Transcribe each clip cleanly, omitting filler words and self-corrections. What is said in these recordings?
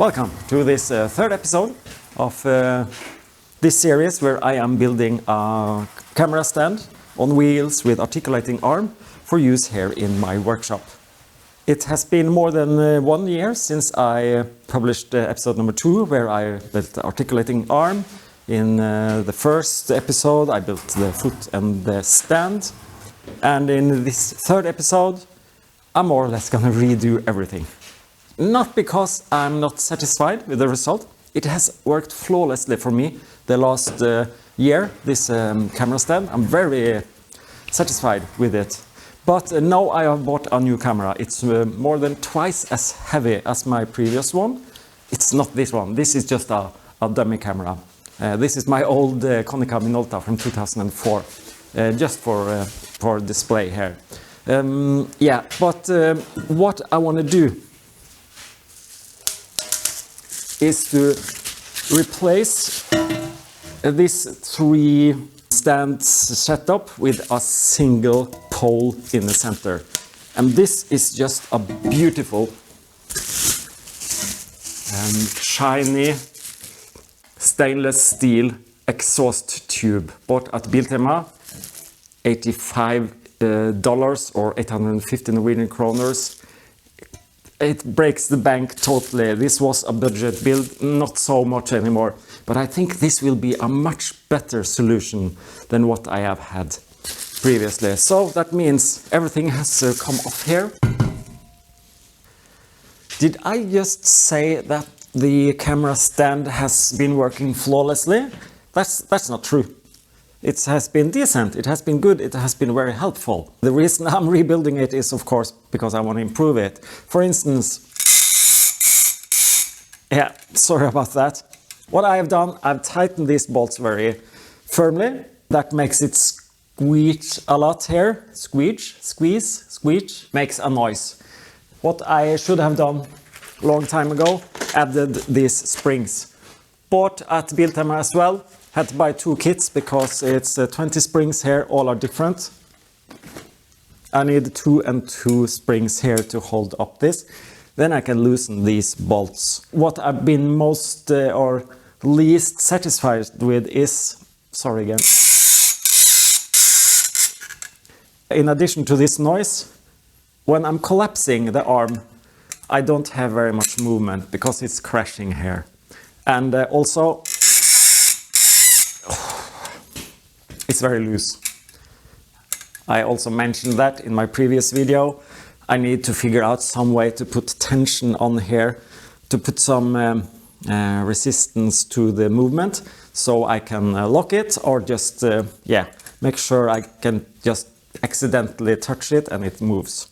Welcome to this third episode of this series where I am building a camera stand on wheels with articulating arm for use here in my workshop. It has been more than 1 year since I published episode number 2 where I built the articulating arm. In the first episode I built the foot and the stand, and in this third episode I'm more or less gonna redo everything. Not because I'm not satisfied with the result. It has worked flawlessly for me the last year, this camera stand. I'm very satisfied with it. But now I have bought a new camera. It's more than twice as heavy as my previous one. It's not this one. This is just a dummy camera. This is my old Konica Minolta from 2004, just for display here. But what I want to do is to replace this 3 stands setup with a single pole in the center. And this is just a beautiful and shiny stainless steel exhaust tube bought at Biltema, $85 or 850 Norwegian kroners. It breaks the bank totally. This was a budget build, not so much anymore. But I think this will be a much better solution than what I have had previously. So that means everything has come off here. Did I just say that the camera stand has been working flawlessly? That's not true. It has been decent, it has been good, it has been very helpful. The reason I'm rebuilding it is of course because I want to improve it. For instance, sorry about that. What I have done, I've tightened these bolts very firmly. That makes it squeak a lot here. Squeeze, makes a noise. What I should have done a long time ago, added these springs. Bought at Biltema as well. Had to buy 2 kits because it's 20 springs here, all are different. I need 2 and 2 springs here to hold up this. Then I can loosen these bolts. What I've been most or least satisfied with is, sorry again. In addition to this noise, when I'm collapsing the arm, I don't have very much movement because it's crashing here. And also, it's very loose. I also mentioned that in my previous video. I need to figure out some way to put tension on here, to put some resistance to the movement, so I can lock it or just make sure I can just accidentally touch it and it moves.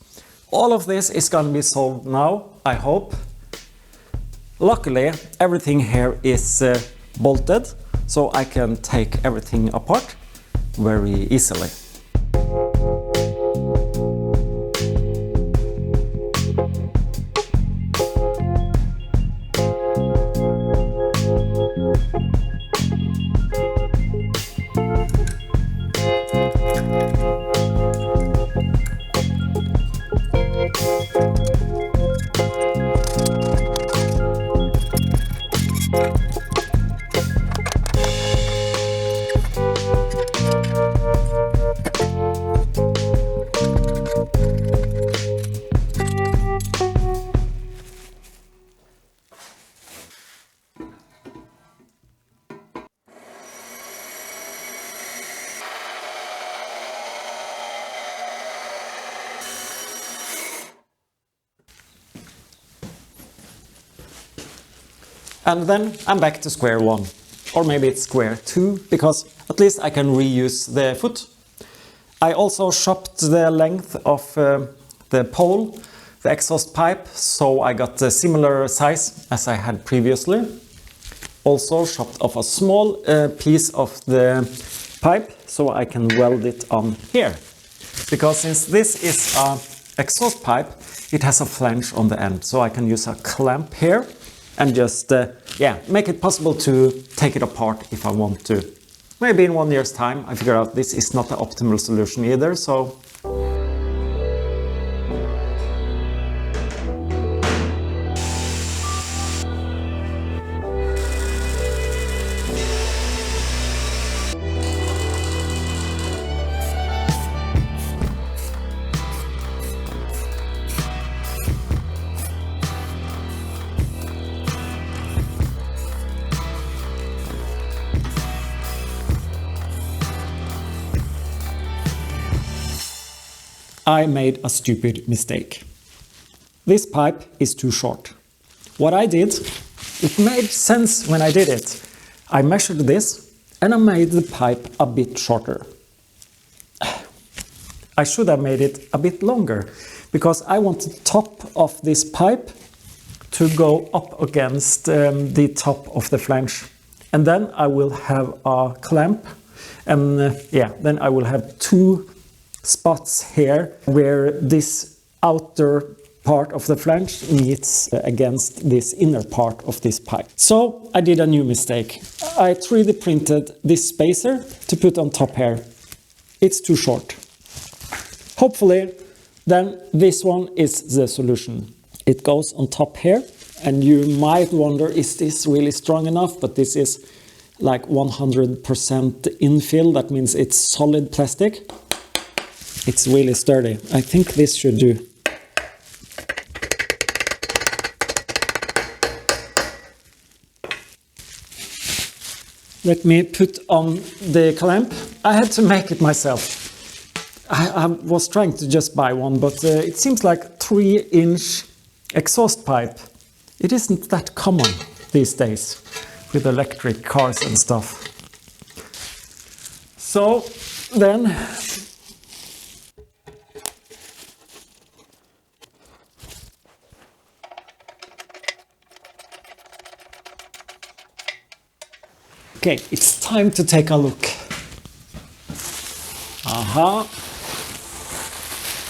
All of this is going to be solved now, I hope. Luckily, everything here is bolted, so I can take everything apart very easily. And then I'm back to square 1, or maybe it's square 2, because at least I can reuse the foot. I also shopped the length of the pole, the exhaust pipe, so I got a similar size as I had previously. Also shopped off a small piece of the pipe, so I can weld it on here. Because since this is an exhaust pipe, it has a flange on the end, so I can use a clamp here and just make it possible to take it apart if I want to. Maybe in 1 year's time I figure out this is not the optimal solution either, so I made a stupid mistake. This pipe is too short. What I did, it made sense when I did it. I measured this and I made the pipe a bit shorter. I should have made it a bit longer because I want the top of this pipe to go up against the top of the flange. And then I will have a clamp and then I will have two spots here where this outer part of the flange meets against this inner part of this pipe. So I did a new mistake. I 3D printed this spacer to put on top here. It's too short. Hopefully then this one is the solution. It goes on top here and you might wonder, is this really strong enough? But this is like 100% infill. That means it's solid plastic. It's really sturdy. I think this should do. Let me put on the clamp. I had to make it myself. I was trying to just buy one, but it seems like 3-inch exhaust pipe. It isn't that common these days with electric cars and stuff. So then okay, it's time to take a look. Aha.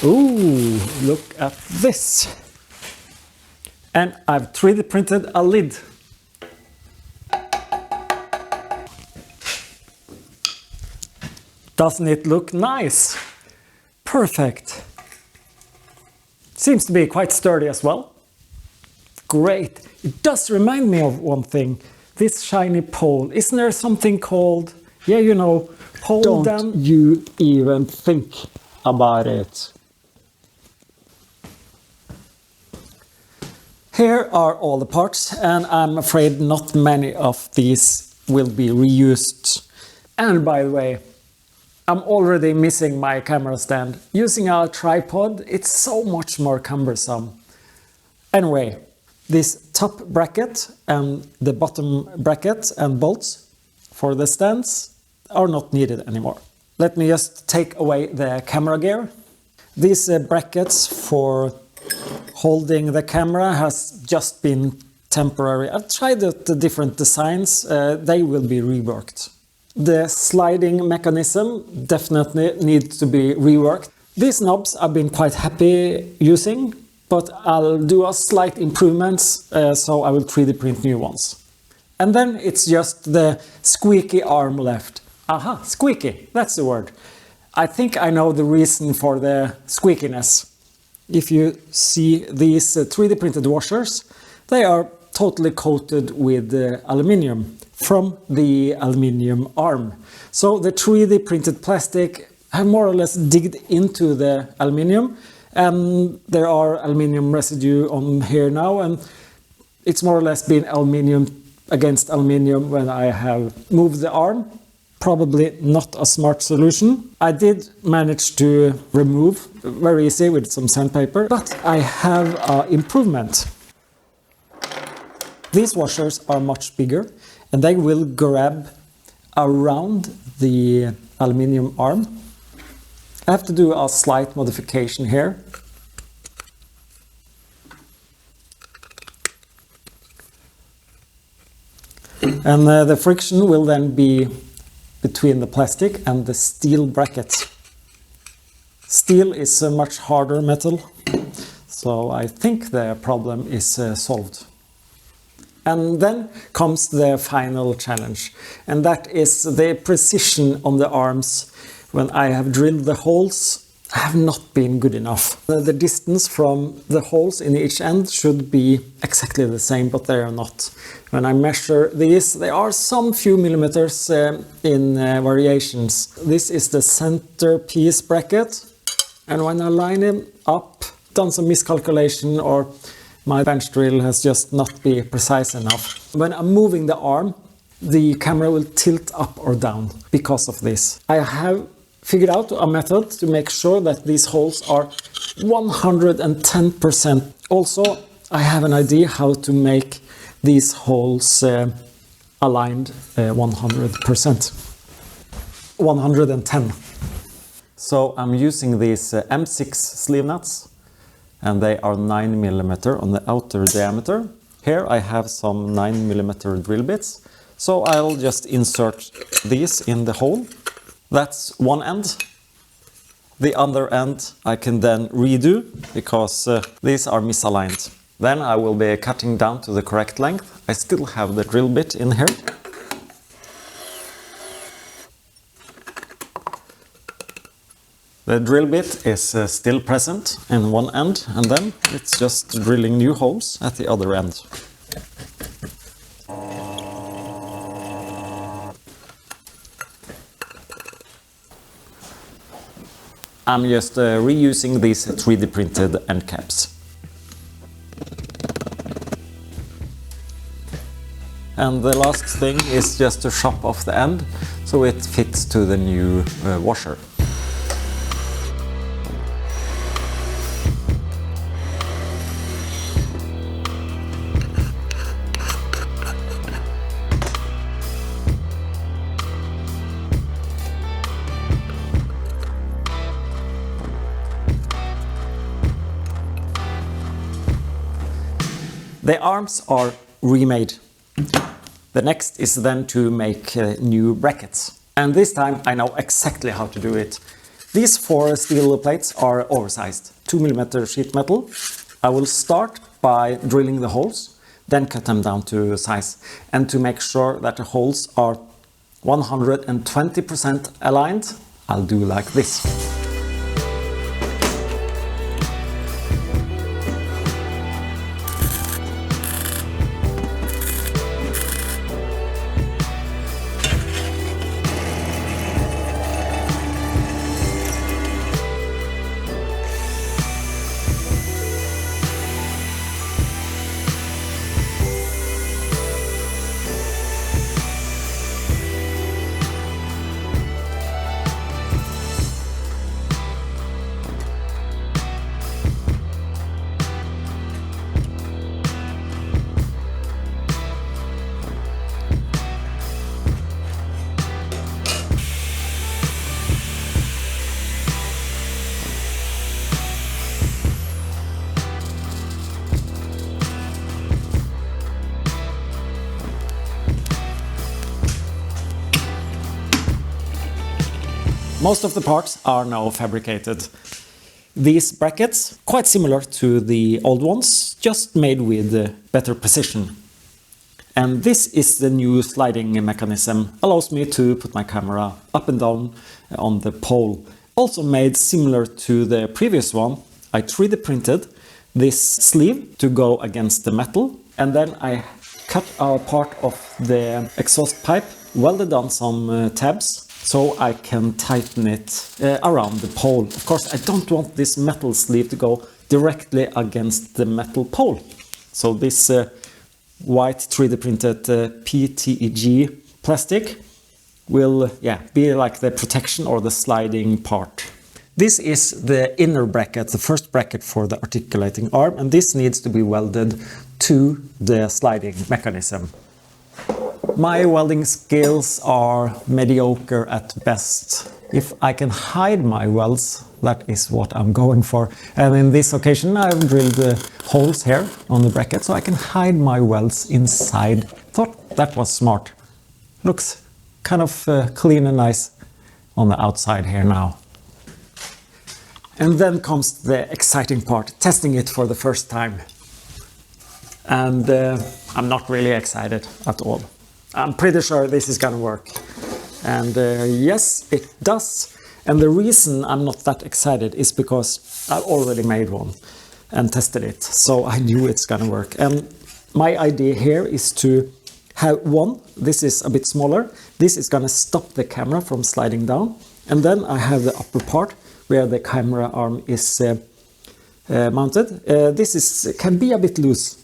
Ooh, look at this. And I've 3D printed a lid. Doesn't it look nice? Perfect. Seems to be quite sturdy as well. Great. It does remind me of one thing. This shiny pole. Isn't there something called, yeah, you know, pole down? Don't you even think about it. Here are all the parts, and I'm afraid not many of these will be reused. And by the way, I'm already missing my camera stand. Using a tripod, it's so much more cumbersome. Anyway, this top bracket and the bottom bracket and bolts for the stands are not needed anymore. Let me just take away the camera gear. These brackets for holding the camera has just been temporary. I've tried the different designs, they will be reworked. The sliding mechanism definitely needs to be reworked. These knobs I've been quite happy using, but I'll do a slight improvements, so I will 3D print new ones. And then it's just the squeaky arm left. Aha, squeaky, that's the word. I think I know the reason for the squeakiness. If you see these 3D printed washers, they are totally coated with aluminium from the aluminium arm. So the 3D printed plastic have more or less digged into the aluminium, and there are aluminium residue on here now, and it's more or less been aluminium against aluminium when I have moved the arm. Probably not a smart solution. I did manage to remove very easy with some sandpaper, but I have an improvement. These washers are much bigger and they will grab around the aluminium arm. I have to do a slight modification here. And the friction will then be between the plastic and the steel bracket. Steel is a much harder metal, so I think the problem is solved. And then comes the final challenge, and that is the precision on the arms. When I have drilled the holes, I have not been good enough. The distance from the holes in each end should be exactly the same, but they are not. When I measure these, there are some few millimeters in variations. This is the centerpiece bracket, and when I line them up, done some miscalculation, or my bench drill has just not been precise enough. When I'm moving the arm, the camera will tilt up or down because of this. I have figured out a method to make sure that these holes are 110%. Also, I have an idea how to make these holes aligned 100%. 110. So I'm using these M6 sleeve nuts, and they are 9mm on the outer diameter. Here I have some 9mm drill bits, so I'll just insert these in the hole. That's one end. The other end I can then redo because these are misaligned. Then I will be cutting down to the correct length. I still have the drill bit in here. The drill bit is still present in one end, and then it's just drilling new holes at the other end. I'm just reusing these 3D printed end caps. And the last thing is just to chop off the end so it fits to the new washer. The arms are remade. The next is then to make new brackets. And this time I know exactly how to do it. These 4 steel plates are oversized, 2mm sheet metal. I will start by drilling the holes, then cut them down to size. And to make sure that the holes are 120% aligned, I'll do like this. Most of the parts are now fabricated. These brackets, quite similar to the old ones, just made with better precision. And this is the new sliding mechanism, allows me to put my camera up and down on the pole. Also made similar to the previous one, I 3D printed this sleeve to go against the metal, and then I cut a part of the exhaust pipe, welded on some tabs, so I can tighten it around the pole. Of course, I don't want this metal sleeve to go directly against the metal pole. So this white 3D printed PTEG plastic will be like the protection or the sliding part. This is the inner bracket, the first bracket for the articulating arm, and this needs to be welded to the sliding mechanism. My welding skills are mediocre at best. If I can hide my welds, that is what I'm going for. And in this occasion I've drilled holes here on the bracket so I can hide my welds inside. Thought that was smart. Looks kind of clean and nice on the outside here now. And then comes the exciting part, testing it for the first time. And I'm not really excited at all. I'm pretty sure this is gonna work. And yes, it does. And the reason I'm not that excited is because I already made one and tested it. So I knew it's gonna work. And my idea here is to have one. This is a bit smaller. This is gonna stop the camera from sliding down. And then I have the upper part where the camera arm is mounted. This can be a bit loose.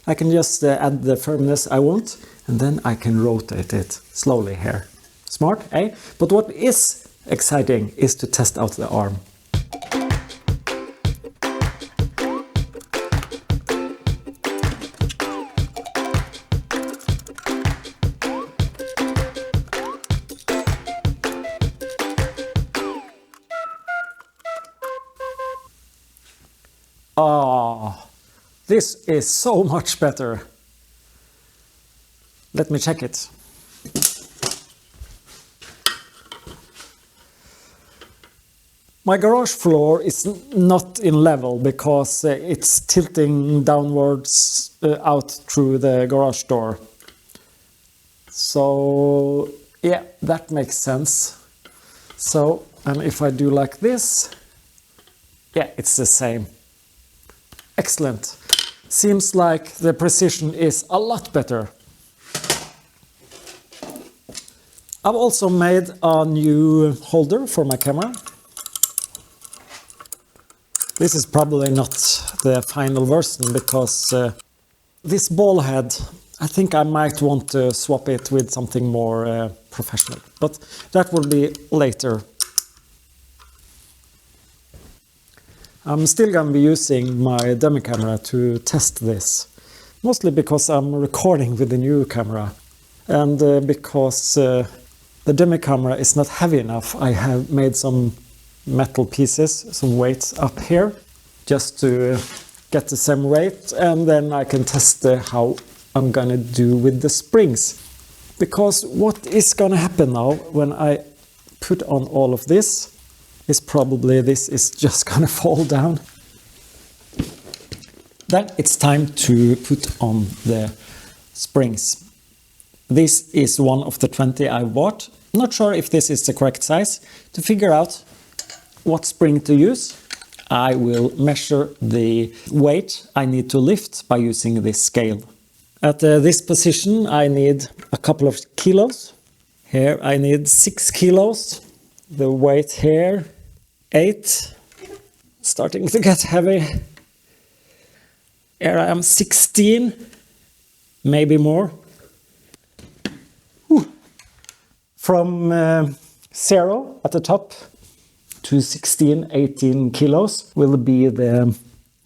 I can just add the firmness I want, and then I can rotate it slowly here. Smart, eh? But what is exciting is to test out the arm. Ah, this is so much better. Let me check it. My garage floor is not in level because it's tilting downwards out through the garage door. So yeah, that makes sense. So, and if I do like this, yeah, it's the same. Excellent. Seems like the precision is a lot better. I've also made a new holder for my camera. This is probably not the final version because this ball head, I think I might want to swap it with something more professional, but that will be later. I'm still going to be using my dummy camera to test this, mostly because I'm recording with the new camera and because the dummy camera is not heavy enough. I have made some metal pieces, some weights up here, just to get the same weight, and then I can test how I'm gonna do with the springs. Because what is gonna happen now when I put on all of this is probably this is just gonna fall down. Then it's time to put on the springs. This is one of the 20 I bought. Not sure if this is the correct size. To figure out what spring to use, I will measure the weight I need to lift by using this scale. At this position I need a couple of kilos. Here I need 6 kilos. The weight here 8. Starting to get heavy. Here I am 16, maybe more. Whew. From 0 at the top to 16, 18 kilos will be the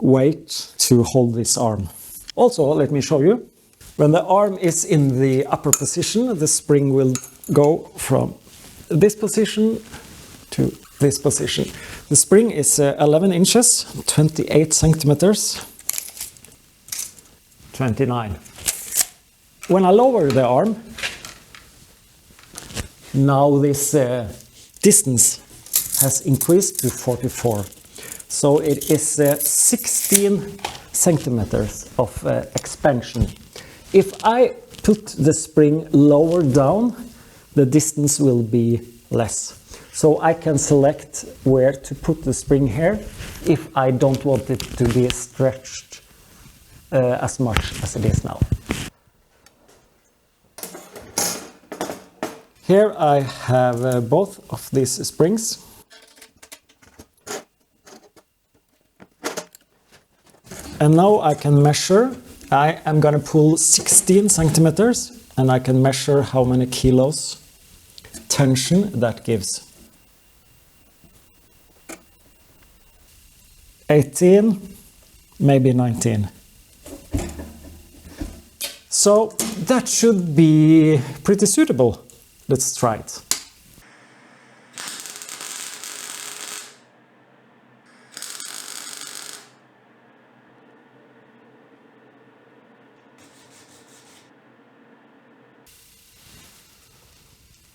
weight to hold this arm. Also, let me show you. When the arm is in the upper position, the spring will go from this position to this position. The spring is 11 inches, 28 centimeters, 29. When I lower the arm, now this distance has increased to 44. So it is 16 centimeters of expansion. If I put the spring lower down, the distance will be less. So I can select where to put the spring here if I don't want it to be stretched as much as it is now. Here I have both of these springs. And now I can measure. I am going to pull 16 centimeters and I can measure how many kilos tension that gives. 18, maybe 19. So that should be pretty suitable. Let's try it.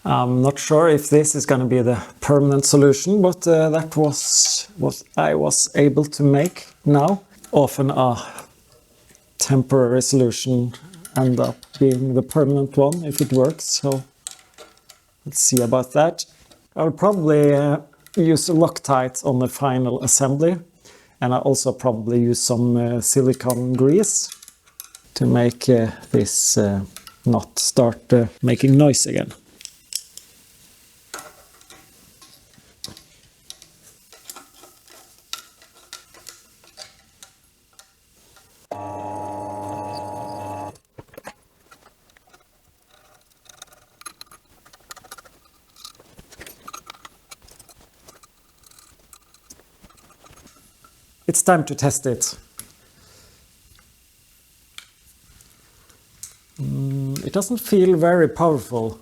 I'm not sure if this is going to be the permanent solution, but that was what I was able to make now. Often a temporary solution ends up being the permanent one if it works, so let's see about that. I will probably use Loctite on the final assembly, and I also probably use some silicone grease to make this not start making noise again. it's time to test it. It doesn't feel very powerful.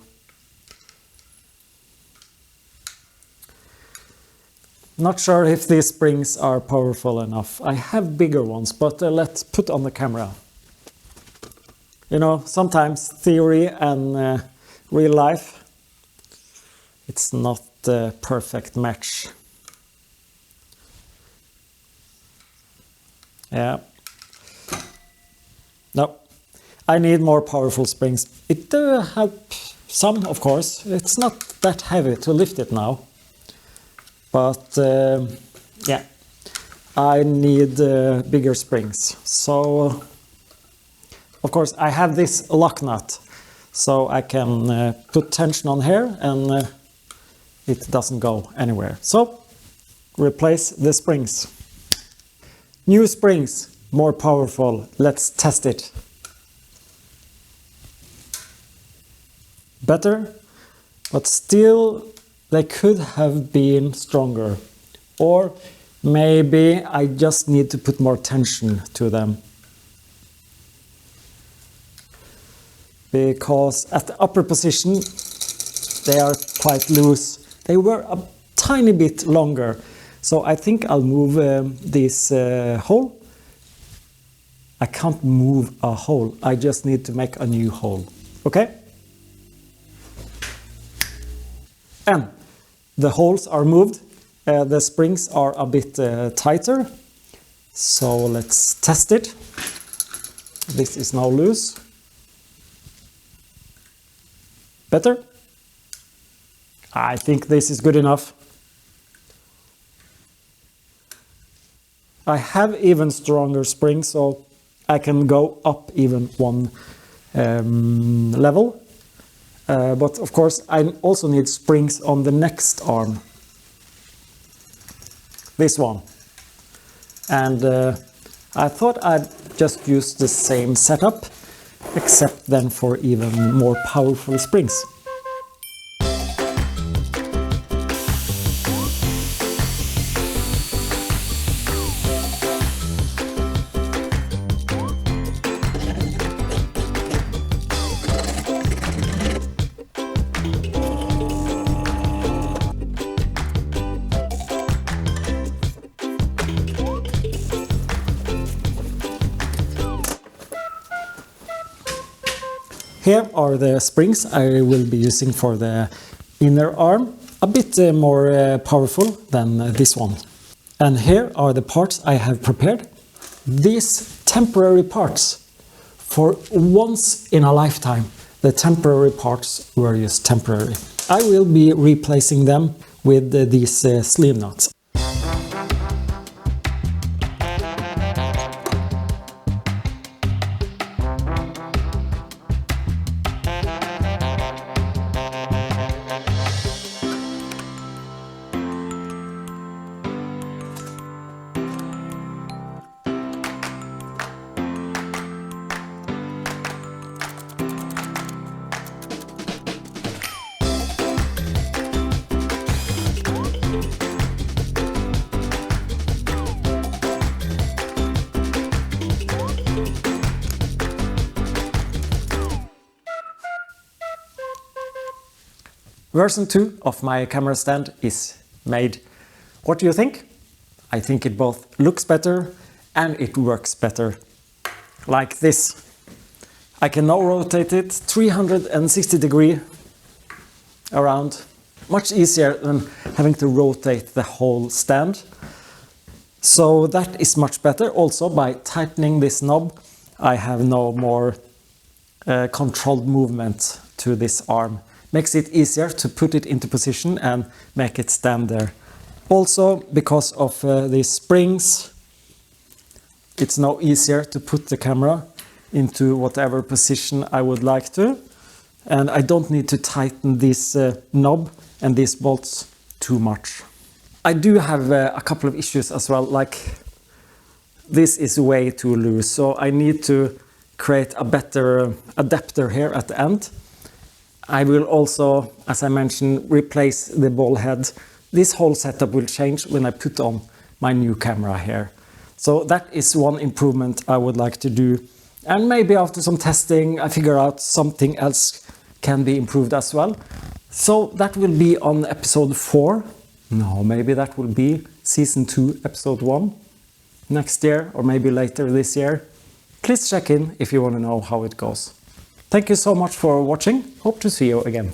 Not sure if these springs are powerful enough. I have bigger ones, but let's put on the camera. You know, sometimes theory and real life, it's not the perfect match. Yeah. No, I need more powerful springs. It helps some, of course. It's not that heavy to lift it now. But yeah, I need bigger springs. So, of course, I have this lock nut. So I can put tension on here and it doesn't go anywhere. So, replace the springs. New springs, more powerful. Let's test it. Better, but still they could have been stronger. Or maybe I just need to put more tension to them. Because at the upper position they are quite loose. They were a tiny bit longer. So I think I'll move this hole. I can't move a hole. I just need to make a new hole. Okay? And the holes are moved. The springs are a bit tighter. So let's test it. This is now loose. Better? I think this is good enough. I have even stronger springs, so I can go up even one level. But of course, I also need springs on the next arm. This one. And I thought I'd just use the same setup, except then for even more powerful springs. Here are the springs I will be using for the inner arm, a bit more powerful than this one. And here are the parts I have prepared. These temporary parts, for once in a lifetime, the temporary parts were just temporary. I will be replacing them with these sleeve nuts. Version 2 of my camera stand is made. What do you think? I think it both looks better and it works better. Like this. I can now rotate it 360 degrees around. Much easier than having to rotate the whole stand. So that is much better. Also, by tightening this knob, I have no more controlled movement to this arm. Makes it easier to put it into position and make it stand there. Also, because of these springs, it's now easier to put the camera into whatever position I would like to. And I don't need to tighten this knob and these bolts too much. I do have a couple of issues as well, like this is way too loose, so I need to create a better adapter here at the end. I will also, as I mentioned, replace the ball head. This whole setup will change when I put on my new camera here. So that is one improvement I would like to do. And maybe after some testing, I figure out something else can be improved as well. So that will be on episode 4. No, maybe that will be season 2, episode 1 next year, or maybe later this year. Please check in if you want to know how it goes. Thank you so much for watching. Hope to see you again.